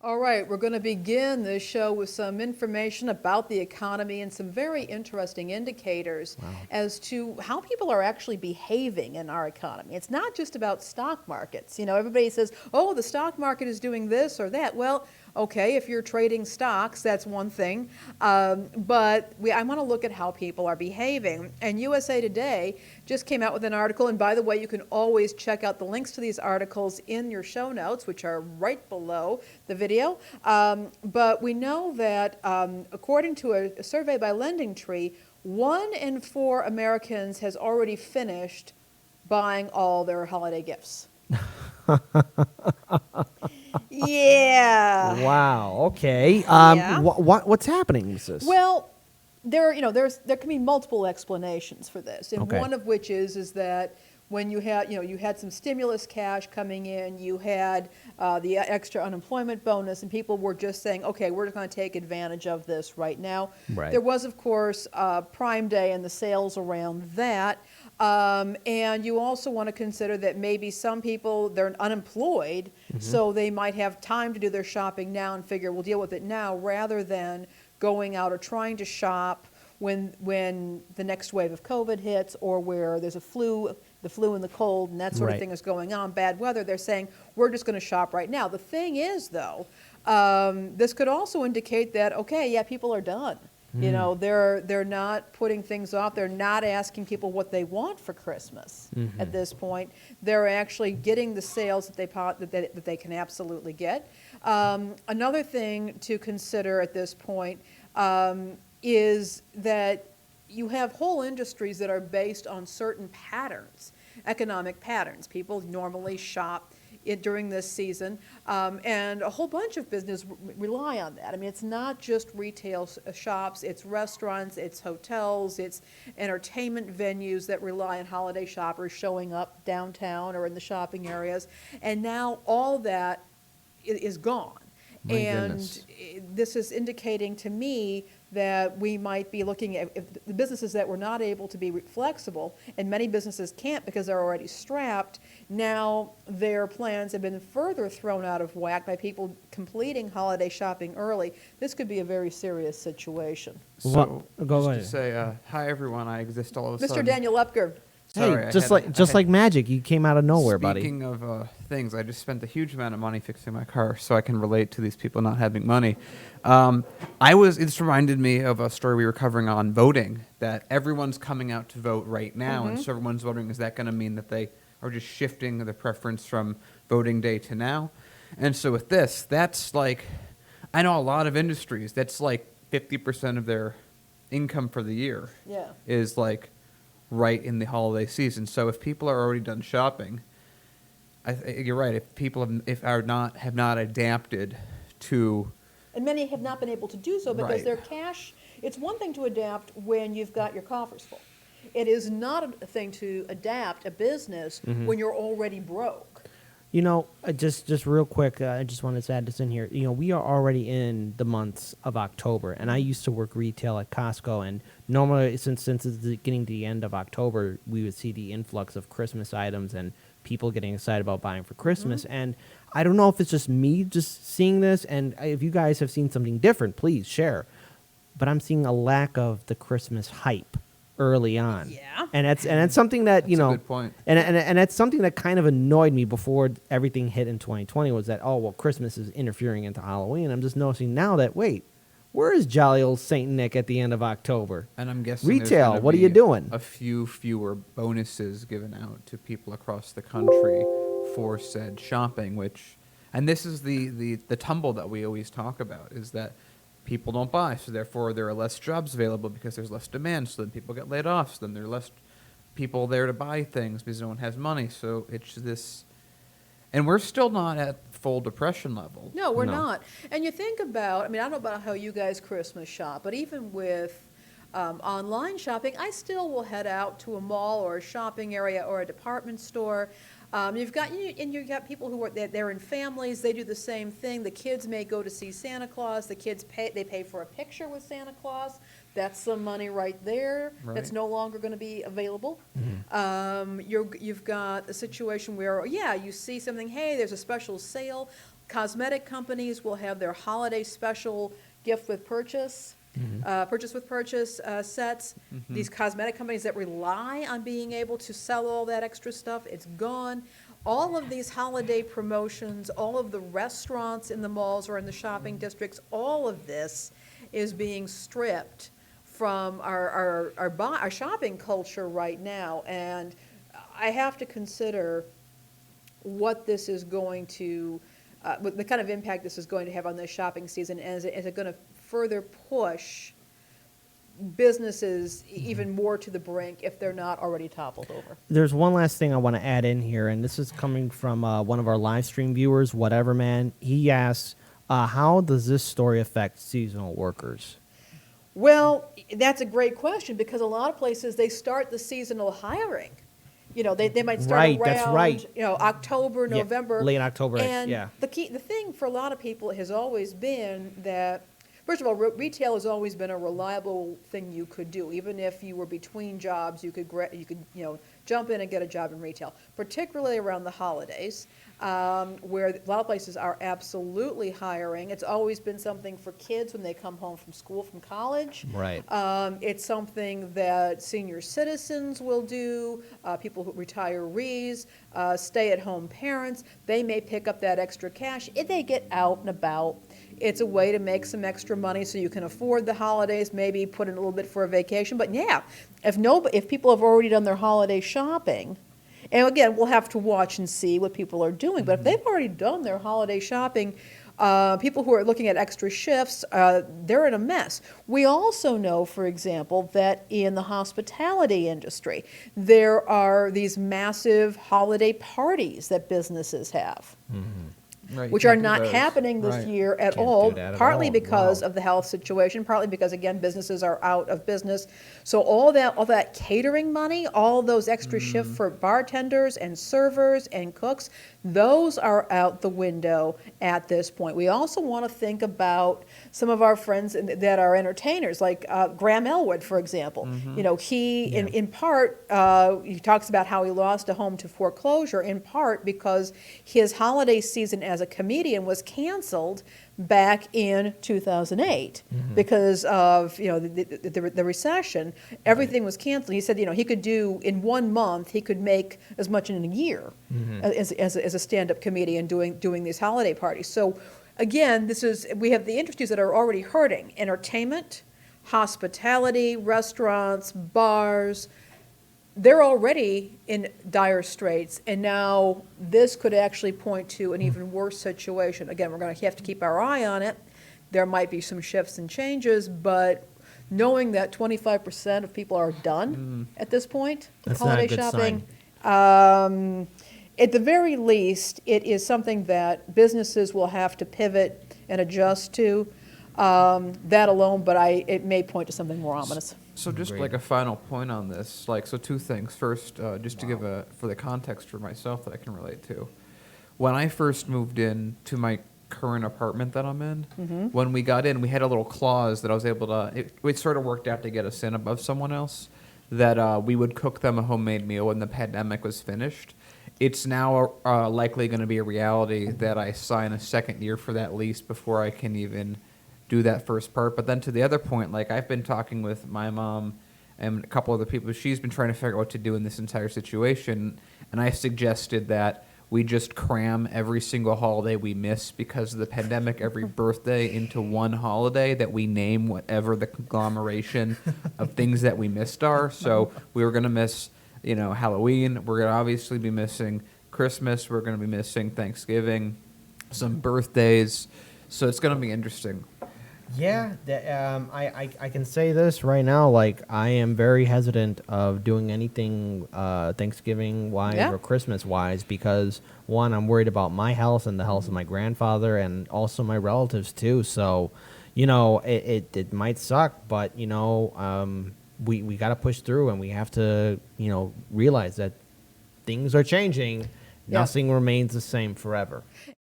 All right, we're going to begin this show with some information about the economy and some very interesting indicators as to how people are actually behaving in our economy. It's not just about stock markets. You know, everybody says, oh, the stock market is doing this or that. Well, okay, if you're trading stocks, that's one thing. But I want to look at how people are behaving. And USA Today just came out with an article. And by the way, you can always check out the links to these articles in your show notes, which are right below the video. But we know that according to a survey by LendingTree, 1 in 4 Americans has already finished buying all their holiday gifts. Yeah. Wow. Okay. Yeah. What's happening with this? Well, there can be multiple explanations for this, and Okay. one of which is that when you had some stimulus cash coming in, you had the extra unemployment bonus, and people were just saying, okay, we're going to take advantage of this right now. Right. There was, of course, Prime Day and the sales around that. And you also want to consider that maybe some people, they're unemployed, so they might have time to do their shopping now and figure we'll deal with it now rather than going out or trying to shop when the next wave of COVID hits or where there's the flu and the cold and that sort of Right. thing is going on, bad weather. They're saying we're just going to shop right now. The thing is, though, this could also indicate that, okay, yeah, people are done. You know, they're not putting things off. They're not asking people what they want for Christmas at this point. They're actually getting the sales that they can absolutely get. Another thing to consider at this point is that you have whole industries that are based on certain patterns, economic patterns. People normally shop during this season, and a whole bunch of business rely on that. I mean, it's not just retail shops, it's restaurants, it's hotels, it's entertainment venues that rely on holiday shoppers showing up downtown or in the shopping areas, and now all that is gone. My And goodness. this is indicating to me that we might be looking at if the businesses that were not able to be flexible, and many businesses can't because they're already strapped, now their plans have been further thrown out of whack by people completing holiday shopping early. This could be a very serious situation. So, Go just ahead. to say, hi everyone, I exist all of a Mr. sudden. Daniel Lepker. Sorry, hey, I just had- like magic, you came out of nowhere, buddy. Speaking of things, I just spent a huge amount of money fixing my car, so I can relate to these people not having money. This reminded me of a story we were covering on voting, that everyone's coming out to vote right now, and so everyone's wondering, is that going to mean that they are just shifting the preference from voting day to now? And so with this, that's like, I know a lot of industries, that's like 50% of their income for the year Yeah. is like right in the holiday season. So if people are already done shopping, you're right. If people have not adapted to, And many have not been able to do so because Right. their cash, it's one thing to adapt when you've got your coffers full. It is not a thing to adapt a business when you're already broke. You know, just real quick, I just wanted to add this in here. You know, we are already in the months of October, and I used to work retail at Costco, and normally, since it's getting to the end of October, we would see the influx of Christmas items and people getting excited about buying for Christmas. And I don't know if it's just me just seeing this, and if you guys have seen something different, please share. But I'm seeing a lack of the Christmas hype early on. Yeah. And it's something that, that's you know, a good point. and that's something that kind of annoyed me before everything hit in 2020 was that, oh, well, Christmas is interfering into Halloween. I'm just noticing now that, wait, where is jolly old Saint Nick at the end of October? And I'm guessing there's Retail, gonna what are be you doing? A few fewer bonuses given out to people across the country for said shopping, and this is the tumble that we always talk about, is that people don't buy, so therefore there are less jobs available because there's less demand, so then people get laid off, so then there are less people there to buy things because no one has money. So it's this, and we're still not at full depression level. No, we're No. not. And you think about, I mean, I don't know about how you guys Christmas shop, but even with online shopping, I still will head out to a mall or a shopping area or a department store. You've got people who are they're in families. They do the same thing. The kids may go to see Santa Claus. The kids pay for a picture with Santa Claus. That's some money right there. That's Right. no longer going to be available. You've got a situation where, yeah, you see something. Hey, there's a special sale. Cosmetic companies will have their holiday special gift with purchase, purchase with purchase sets. These cosmetic companies that rely on being able to sell all that extra stuff, it's gone. All of these holiday promotions, all of the restaurants in the malls or in the shopping districts, all of this is being stripped from our shopping culture right now. And I have to consider what this is going to, what the kind of impact this is going to have on the shopping season, and is it going to further push businesses even more to the brink if they're not already toppled over. There's one last thing I want to add in here, and this is coming from one of our live stream viewers, Whatever Man. He asks, how does this story affect seasonal workers? Well, that's a great question, because a lot of places, they start the seasonal hiring. You know, they might start Right, around, that's right. you know, October, Yeah, November. late October, And yeah. the thing for a lot of people has always been that, first of all, retail has always been a reliable thing you could do. Even if you were between jobs, you could jump in and get a job in retail, particularly around the holidays, where a lot of places are absolutely hiring. It's always been something for kids when they come home from school, from college. Right. It's something that senior citizens will do, people who retirees, stay-at-home parents. They may pick up that extra cash if they get out and about. It's a way to make some extra money so you can afford the holidays, maybe put in a little bit for a vacation. But yeah, if people have already done their holiday shopping, and again, we'll have to watch and see what people are doing, but if they've already done their holiday shopping, people who are looking at extra shifts, they're in a mess. We also know, for example, that in the hospitality industry, there are these massive holiday parties that businesses have. Right, you Which are can't do not those. happening this Right. year at Can't do all, that at partly all. because Wow. of the health situation, partly because, again, businesses are out of business. So all that catering money, all those extra shifts for bartenders and servers and cooks, those are out the window at this point. We also want to think about some of our friends that are entertainers, like Graham Elwood, for example. You know, he, in part, he talks about how he lost a home to foreclosure, in part because his holiday season as a comedian was canceled back in 2008 because of, you know, the recession. Everything was canceled. He said, you know, he could do, in 1 month, he could make as much in a year as a stand-up comedian doing these holiday parties. So again, we have the industries that are already hurting: entertainment, hospitality, restaurants, bars. They're already in dire straits, and now this could actually point to an even worse situation. Again, we're going to have to keep our eye on it. There might be some shifts and changes, but knowing that 25% of people are done at this point with That's not a holiday good shopping, at the very least, it is something that businesses will have to pivot and adjust to. That alone, but it may point to something more ominous. So just Agreed. like a final point on this, like, so two things. First, just to give for the context for myself that I can relate to. When I first moved in to my current apartment that I'm in, when we got in, we had a little clause that I was able to, it sort of worked out to get us in above someone else, that we would cook them a homemade meal when the pandemic was finished. It's now likely going to be a reality that I sign a second year for that lease before I can even do that first part. But then to the other point, like, I've been talking with my mom and a couple other people. She's been trying to figure out what to do in this entire situation, and I suggested that we just cram every single holiday we miss because of the pandemic, every birthday, into one holiday that we name whatever the conglomeration of things that we missed are. So we were going to miss, you know, Halloween. We're going to obviously be missing Christmas. We're going to be missing Thanksgiving, some birthdays. So it's going to be interesting. Yeah, I can say this right now. Like, I am very hesitant of doing anything Thanksgiving-wise Yeah. or Christmas-wise because, one, I'm worried about my health and the health of my grandfather and also my relatives, too. So, you know, it might suck, but, you know, we got to push through, and we have to, you know, realize that things are changing. Yeah. Nothing remains the same forever.